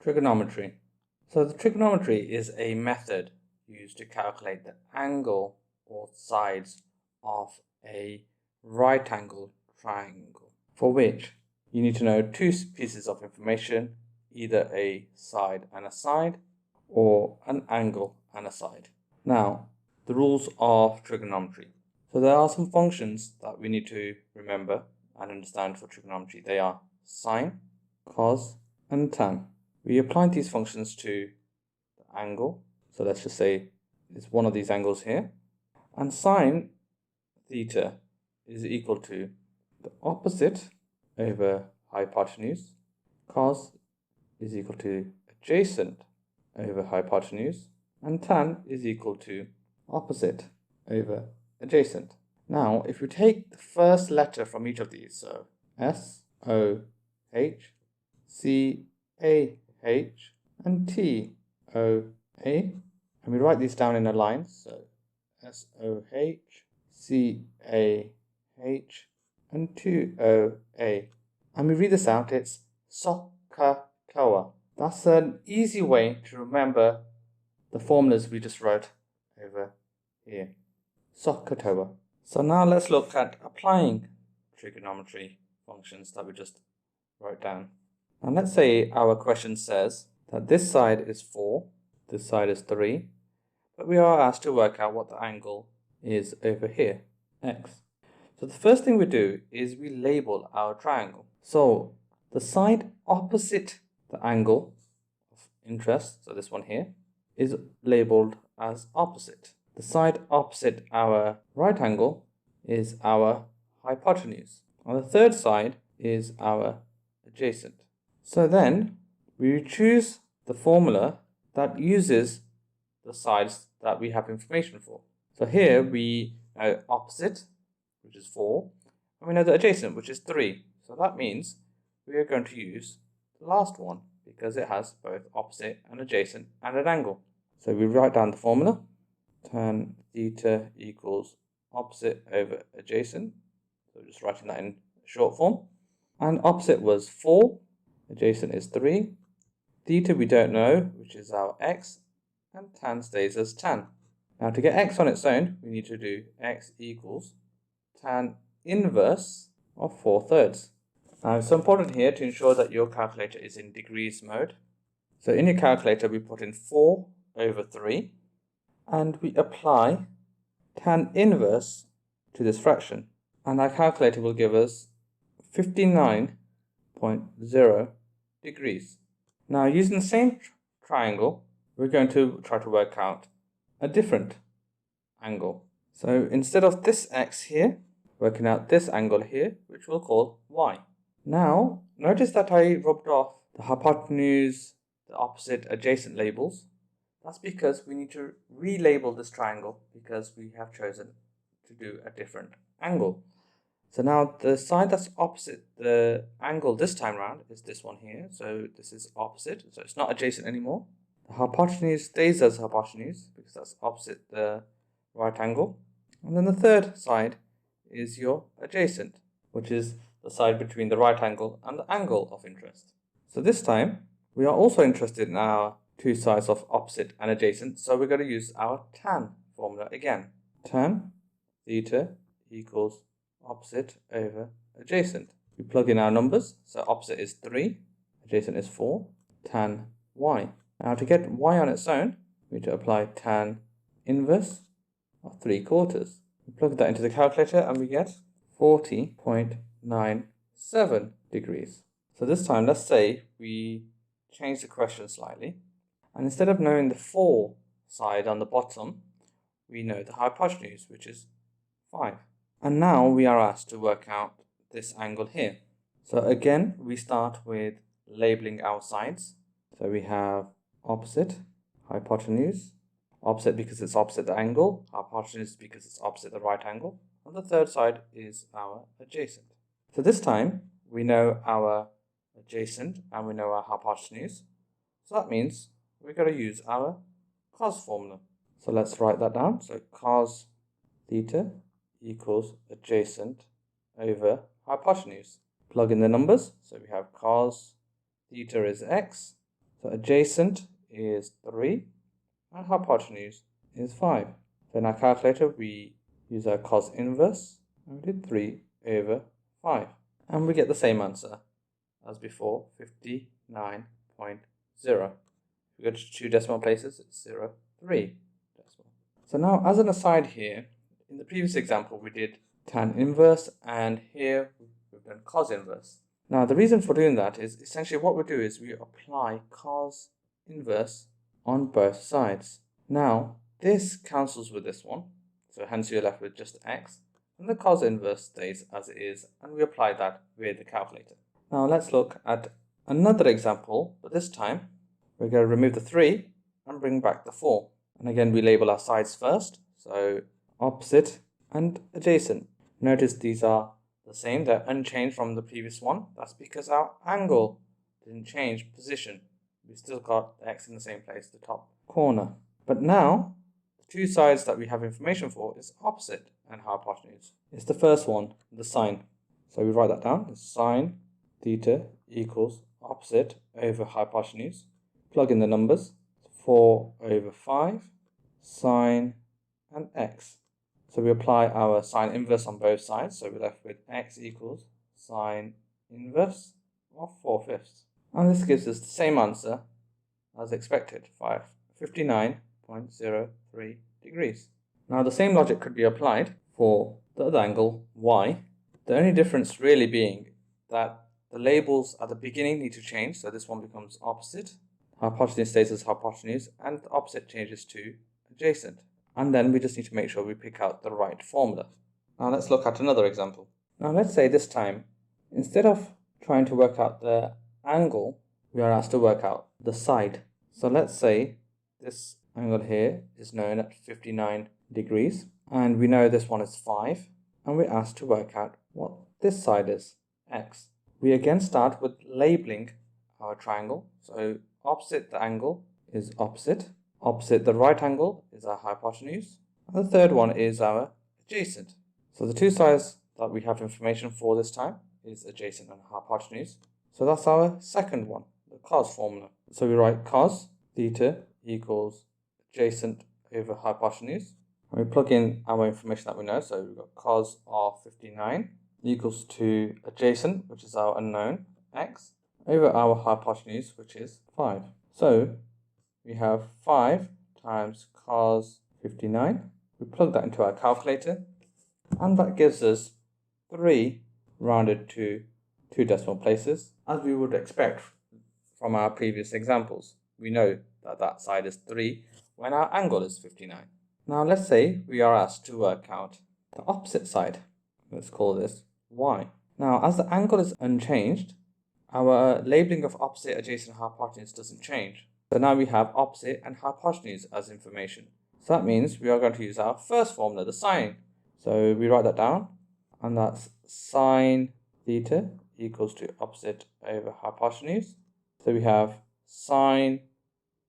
Trigonometry. So the trigonometry is a method used to calculate the angle or sides of a right angle triangle, for which you need to know two pieces of information, either a side and a side, or an angle and a side. Now, the rules of trigonometry. So there are some functions that we need to remember and understand for trigonometry. They are sine, cos, and tan. We apply these functions to the angle. So let's just say it's one of these angles here. And sine theta is equal to the opposite over hypotenuse. Cos is equal to adjacent over hypotenuse. And tan is equal to opposite over adjacent. Now, if we take the first letter from each of these, so S, O, H, C, A, H, and T, O, A, and we write these down in a line, so S, O, H, C, A, H, and 2, O, A. And we read this out, it's SOHCAHTOA. That's an easy way to remember the formulas we just wrote over here. SOHCAHTOA. So now let's look at applying trigonometry functions that we just wrote down. And let's say our question says that this side is 4, this side is 3, but we are asked to work out what the angle is over here, x. So the first thing we do is we label our triangle. So the side opposite the angle of interest, so this one here, is labeled as opposite. The side opposite our right angle is our hypotenuse. On the third side is our adjacent. So then we choose the formula that uses the sides that we have information for. So here we know opposite, which is 4, and we know the adjacent, which is 3. So that means we are going to use the last one because it has both opposite and adjacent and an angle. So we write down the formula. Tan theta equals opposite over adjacent. So just writing that in short form. And opposite was 4. Adjacent is 3. Theta we don't know, which is our x. And tan stays as tan. Now to get x on its own, we need to do x equals tan inverse of 4/3. Now it's important here to ensure that your calculator is in degrees mode. So in your calculator we put in 4 over 3. And we apply tan inverse to this fraction. And our calculator will give us 59.0 degrees. Now using the same triangle, we're going to try to work out a different angle. So instead of this x here, working out this angle here, which we'll call y. Now notice that I rubbed off the hypotenuse, the opposite, adjacent labels. That's because we need to relabel this triangle because we have chosen to do a different angle. So now the side that's opposite the angle this time around is this one here. So this is opposite, so it's not adjacent anymore. The hypotenuse stays as hypotenuse because that's opposite the right angle. And then the third side is your adjacent, which is the side between the right angle and the angle of interest. So this time we are also interested in our two sides of opposite and adjacent, so we're going to use our tan formula again. Tan theta equals opposite over adjacent. We plug in our numbers, so opposite is 3, adjacent is 4, tan y. Now to get y on its own, we need to apply tan inverse of 3/4. We plug that into the calculator and we get 40.97 degrees. So this time, let's say we change the question slightly. And instead of knowing the 4 side on the bottom, we know the hypotenuse, which is 5. And now we are asked to work out this angle here. So again, we start with labeling our sides. So we have opposite, hypotenuse, opposite because it's opposite the angle, hypotenuse because it's opposite the right angle, and the third side is our adjacent. So this time, we know our adjacent and we know our hypotenuse. So that means we're going to use our cos formula. So let's write that down. So cos theta equals adjacent over hypotenuse. Plug in the numbers. So we have cos theta is x. So adjacent is 3 and hypotenuse is 5. So in our calculator we use our cos inverse and we did 3 over 5. And we get the same answer as before, 59.0. If we go to 2 decimal places, it's 0, 3 decimal. So now as an aside here, in the previous example we did tan inverse and here we've done cos inverse. Now the reason for doing that is essentially what we do is we apply cos inverse on both sides. Now this cancels with this one, so hence you're left with just x, and the cos inverse stays as it is, and we apply that with the calculator. Now let's look at another example, but this time we're going to remove the 3 and bring back the 4. And again we label our sides first, so opposite and adjacent. Notice these are the same, they're unchanged from the previous one. That's because our angle didn't change position. We still got the x in the same place, the top corner. But now, the 2 sides that we have information for is opposite and hypotenuse. It's the first one, the sine. So we write that down as sine theta equals opposite over hypotenuse. Plug in the numbers, 4 over 5, sine and x. So we apply our sine inverse on both sides, so we're left with x equals sine inverse of 4/5. And this gives us the same answer as expected, 59.03 degrees. Now the same logic could be applied for the other angle, y. The only difference really being that the labels at the beginning need to change, so this one becomes opposite, hypotenuse stays as hypotenuse, and the opposite changes to adjacent. And then we just need to make sure we pick out the right formula. Now let's look at another example. Now let's say this time, instead of trying to work out the angle, we are asked to work out the side. So let's say this angle here is known at 59 degrees, and we know this one is 5, and we're asked to work out what this side is, x. We again start with labeling our triangle. So opposite the angle is opposite. Opposite the right angle is our hypotenuse, and the third one is our adjacent. So the 2 sides that we have information for this time is adjacent and hypotenuse. So that's our second one, the cos formula. So we write cos theta equals adjacent over hypotenuse. And we plug in our information that we know, so we've got cos of 59 equals to adjacent, which is our unknown, x, over our hypotenuse, which is 5. So we have 5 times cos 59. We plug that into our calculator, and that gives us 3 rounded to 2 decimal places, as we would expect from our previous examples. We know that that side is 3 when our angle is 59. Now let's say we are asked to work out the opposite side. Let's call this y. Now as the angle is unchanged, our labeling of opposite, adjacent, hypotenuse doesn't change. So now we have opposite and hypotenuse as information. So that means we are going to use our first formula, the sine. So we write that down, and that's sine theta equals to opposite over hypotenuse. So we have sine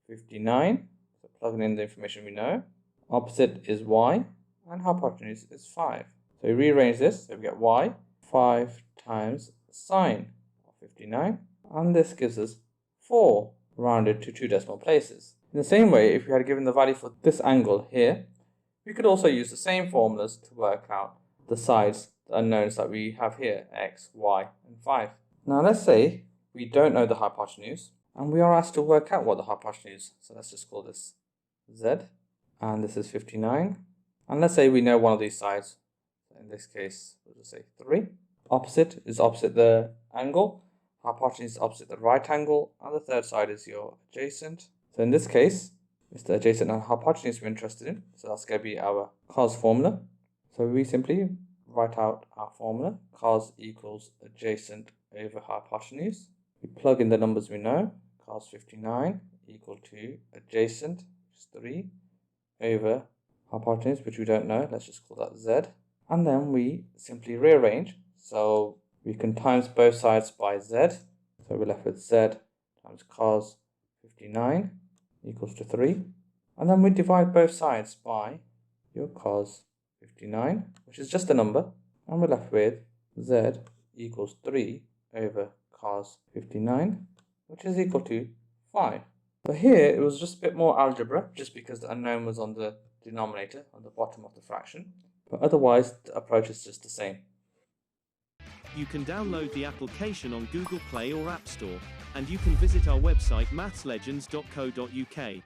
59, so plugging in the information we know. Opposite is y, and hypotenuse is 5. So we rearrange this, so we get y, 5 times sine of 59, and this gives us 4 rounded to 2 decimal places. In the same way, if we had given the value for this angle here, we could also use the same formulas to work out the sides, the unknowns that we have here, x, y, and 5. Now let's say we don't know the hypotenuse, and we are asked to work out what the hypotenuse is. So let's just call this z, and this is 59. And let's say we know one of these sides. In this case, we'll just say 3. Opposite is opposite the angle. Hypotenuse is opposite the right angle, and the third side is your adjacent. So in this case, it's the adjacent and hypotenuse we're interested in. So that's going to be our cos formula. So we simply write out our formula. Cos equals adjacent over hypotenuse. We plug in the numbers we know. Cos 59 equal to adjacent, which is 3, over hypotenuse, which we don't know. Let's just call that z. And then we simply rearrange. So we can times both sides by z. So we're left with z times cos 59 equals to 3. And then we divide both sides by your cos 59, which is just a number. And we're left with z equals 3 over cos 59, which is equal to 5. So here it was just a bit more algebra, just because the unknown was on the denominator, on the bottom of the fraction. But otherwise, the approach is just the same. You can download the application on Google Play or App Store, and you can visit our website mathslegends.co.uk.